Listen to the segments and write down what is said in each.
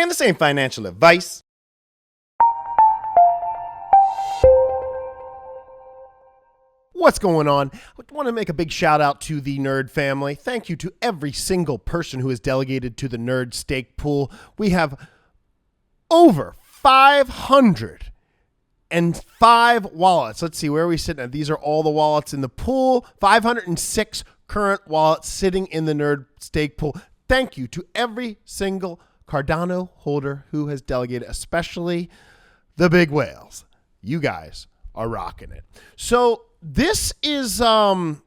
and this ain't financial advice. What's going on? I want to make a big shout out to the Nerd family. Thank you to every single person who has delegated to the Nerd stake pool. We have over 505 wallets. Let's see, where are we sitting at? These are all the wallets in the pool. 506 current wallets sitting in the Nerd stake pool. Thank you to every single Cardano holder who has delegated, especially the big whales. You guys are rocking it. So this is awesome,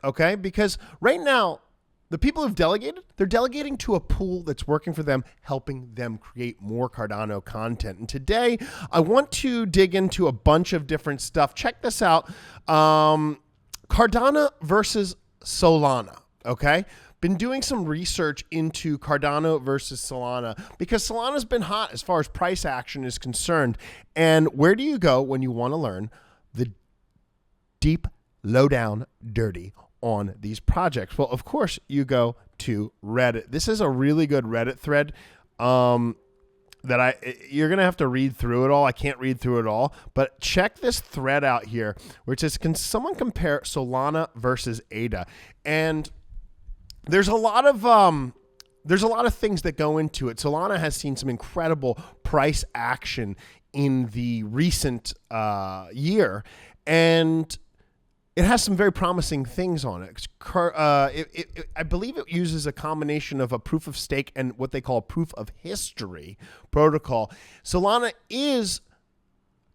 okay? Because right now, the people who've delegated, they're delegating to a pool that's working for them, helping them create more Cardano content. And today, I want to dig into a bunch of different stuff. Check this out. Cardano versus Solana, okay? Been doing some research into Cardano versus Solana because Solana's been hot as far as price action is concerned. And where do you go when you want to learn the deep, low-down, dirty on these projects? Well, of course, you go to Reddit. This is a really good Reddit thread that you're going to have to read through it all. I can't read through it all, but check this thread out here where it says, can someone compare Solana versus ADA? And there's a lot of things that go into it. Solana has seen some incredible price action in the recent year, and it has some very promising things on it. I believe it uses a combination of a proof of stake and what they call a proof of history protocol. Solana is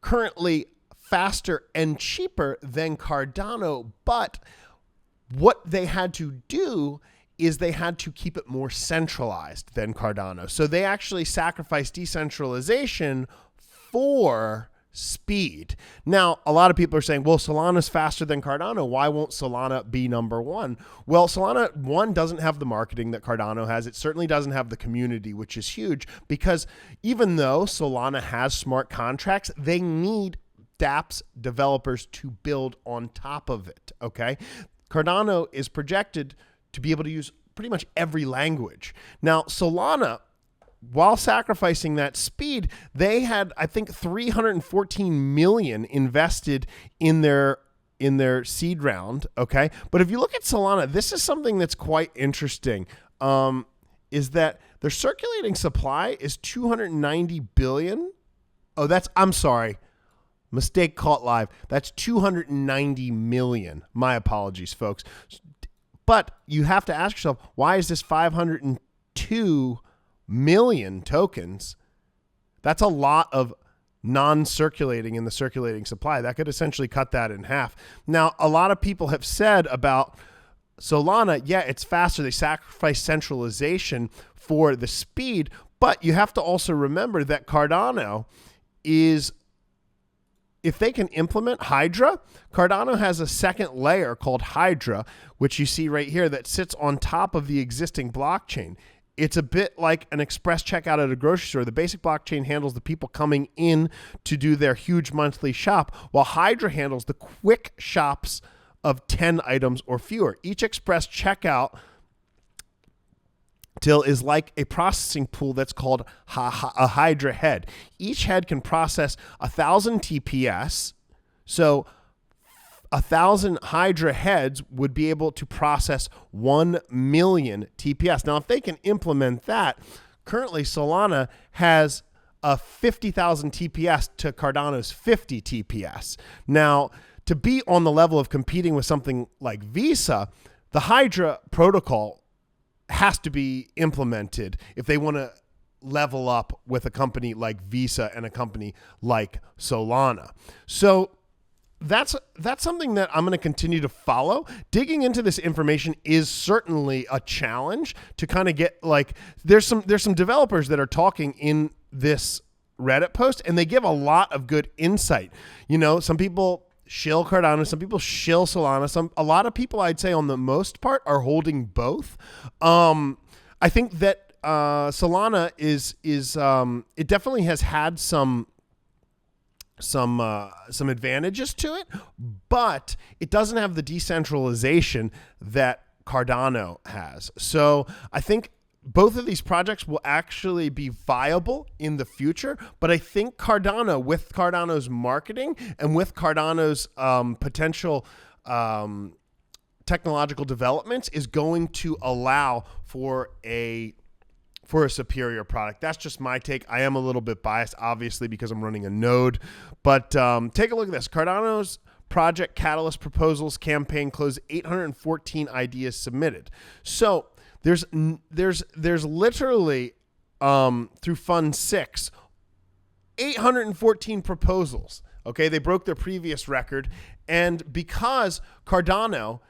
currently faster and cheaper than Cardano, but what they had to do is they had to keep it more centralized than Cardano. So they actually sacrificed decentralization for speed. Now, a lot of people are saying, well, Solana's faster than Cardano. Why won't Solana be number one? Well, Solana, one, doesn't have the marketing that Cardano has. It certainly doesn't have the community, which is huge, because even though Solana has smart contracts, they need dApps developers to build on top of it, okay? Cardano is projected to be able to use pretty much every language. Now, Solana, while sacrificing that speed, they had, I think, 314 million invested in their seed round, okay? But if you look at Solana, this is something that's quite interesting, is that their circulating supply is 290 billion. Oh, I'm sorry. Mistake caught live. That's 290 million. My apologies, folks. But you have to ask yourself, why is this 502 million tokens? That's a lot of non-circulating in the circulating supply. That could essentially cut that in half. Now, a lot of people have said about Solana, yeah, it's faster. They sacrifice centralization for the speed, but you have to also remember that Cardano is, if they can implement Hydra, Cardano has a second layer called Hydra, which you see right here, that sits on top of the existing blockchain. It's a bit like an express checkout at a grocery store. The basic blockchain handles the people coming in to do their huge monthly shop, while Hydra handles the quick shops of 10 items or fewer. Each express checkout till is like a processing pool that's called a Hydra head. Each head can process 1,000 TPS. So 1,000 Hydra heads would be able to process 1 million TPS. Now, if they can implement that, currently Solana has a 50,000 TPS to Cardano's 50 TPS. Now, to be on the level of competing with something like Visa, the Hydra protocol has to be implemented if they want to level up with a company like Visa and a company like Solana. So that's something that I'm going to continue to follow. Digging into this information is certainly a challenge to kind of get, like, there's some developers that are talking in this Reddit post, and they give a lot of good insight. You know, some people shill Cardano, some people shill Solana. A lot of people, I'd say, on the most part, are holding both. I think that Solana is it definitely has had some advantages to it, but it doesn't have the decentralization that Cardano has. So I think both of these projects will actually be viable in the future, but I think Cardano, with Cardano's marketing and with Cardano's potential technological developments, is going to allow for a superior product. That's just my take. I am a little bit biased, obviously, because I'm running a node. But take a look at this. Cardano's Project Catalyst proposals campaign closed 814 ideas submitted. So there's literally through Fund 6, 814 proposals. Okay, they broke their previous record, and because Cardano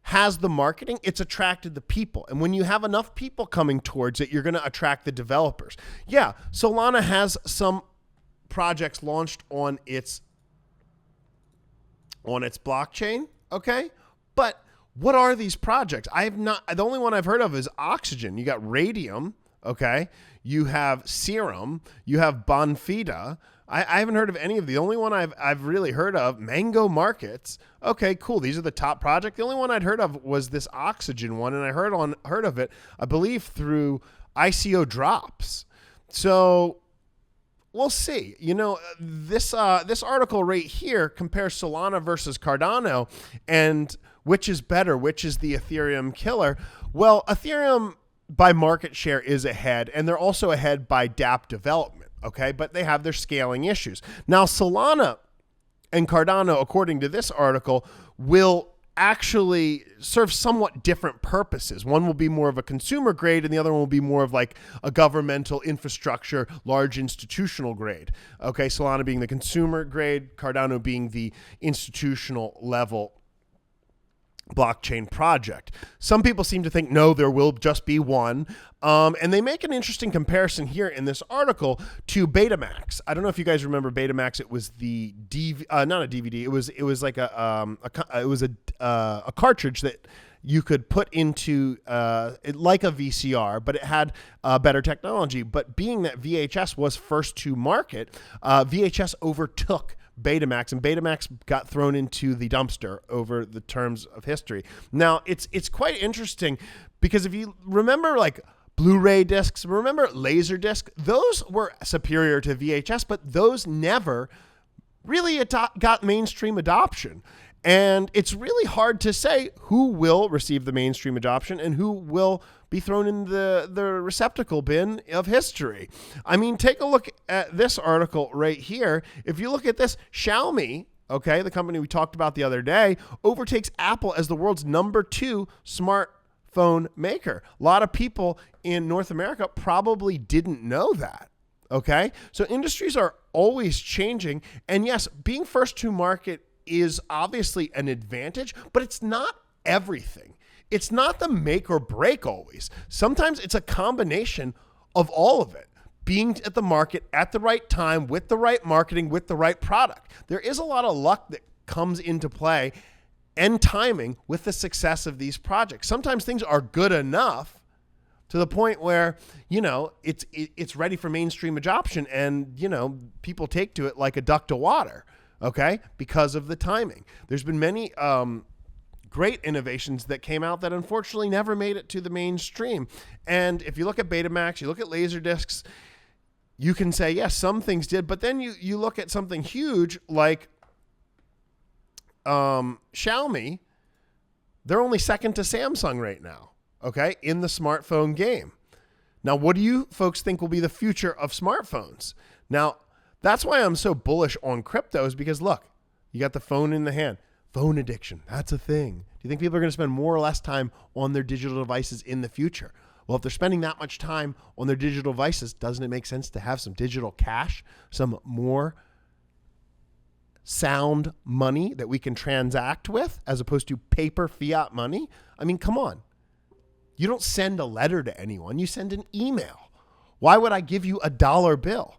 has the marketing, it's attracted the people. And when you have enough people coming towards it, you're going to attract the developers. Yeah, Solana has some projects launched on its blockchain, okay? But what are these projects? The only one I've heard of is Oxygen. You got Radium, okay? You have Serum, you have Bonfida. I haven't heard of any of the only one I've really heard of, Mango Markets. Okay, cool. These are the top projects. The only one I'd heard of was this Oxygen one, and I heard of it, I believe, through ICO Drops. So we'll see. You know, this article right here compares Solana versus Cardano, and which is better, which is the Ethereum killer. Well, Ethereum by market share is ahead, and they're also ahead by DApp development. Okay, but they have their scaling issues. Now, Solana and Cardano, according to this article, will actually serve somewhat different purposes. One will be more of a consumer grade, and the other one will be more of like a governmental infrastructure, large institutional grade. Okay, Solana being the consumer grade, Cardano being the institutional level blockchain project. Some people seem to think, no, there will just be one. And they make an interesting comparison here in this article to Betamax. I don't know if you guys remember Betamax. It was the not a DVD. It was like a cartridge that you could put into like a VCR, but it had better technology. But being that VHS was first to market, VHS overtook Betamax, and Betamax got thrown into the dumpster over the terms of history. Now, it's quite interesting because if you remember, like, Blu-ray discs, remember Laserdisc, those were superior to VHS, but those never really got mainstream adoption. And it's really hard to say who will receive the mainstream adoption and who will be thrown in the receptacle bin of history. I mean, take a look at this article right here. If you look at this, Xiaomi, okay, the company we talked about the other day, overtakes Apple as the world's #2 smartphone maker. A lot of people in North America probably didn't know that. Okay, so industries are always changing. And yes, being first to market is obviously an advantage, but it's not everything. It's not the make or break always. Sometimes it's a combination of all of it. Being at the market at the right time with the right marketing, with the right product. There is a lot of luck that comes into play and timing with the success of these projects. Sometimes things are good enough to the point where, you know, it's ready for mainstream adoption, and, you know, people take to it like a duck to water, okay, because of the timing. There's been many great innovations that came out that unfortunately never made it to the mainstream. And if you look at Betamax, you look at Laserdiscs, you can say, yes, some things did, but then you look at something huge like Xiaomi, they're only second to Samsung right now, okay, in the smartphone game. Now, what do you folks think will be the future of smartphones? Now, that's why I'm so bullish on crypto, is because, look, you got the phone in the hand. Phone addiction, that's a thing. Do you think people are going to spend more or less time on their digital devices in the future? Well, if they're spending that much time on their digital devices, doesn't it make sense to have some digital cash, some more sound money that we can transact with as opposed to paper fiat money? I mean, come on. You don't send a letter to anyone. You send an email. Why would I give you a dollar bill?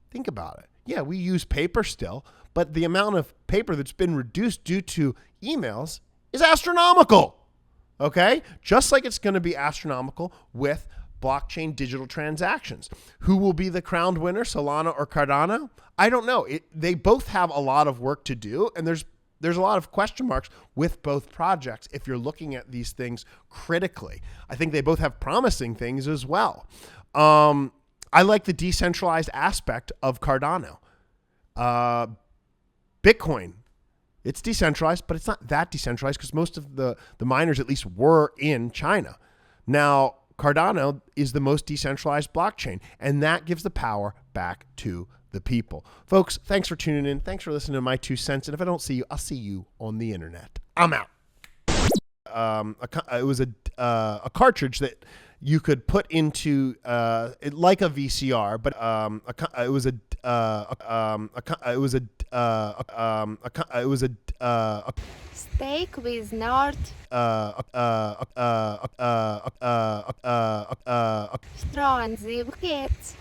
Think about it. Yeah, we use paper still, but the amount of paper that's been reduced due to emails is astronomical. Okay? Just like it's going to be astronomical with blockchain digital transactions. Who will be the crowned winner, Solana or Cardano? I don't know. They both have a lot of work to do, and there's there's a lot of question marks with both projects if you're looking at these things critically. I think they both have promising things as well. I like the decentralized aspect of Cardano. Bitcoin, it's decentralized, but it's not that decentralized because most of the miners at least were in China. Now, Cardano is the most decentralized blockchain, and that gives the power back to the people. Folks, thanks for tuning in. Thanks for listening to my 2 cents. And if I don't see you, I'll see you on the internet. I'm out. It was a cartridge that you could put into like a VCR, but Steak with Nord. Strong zivkets.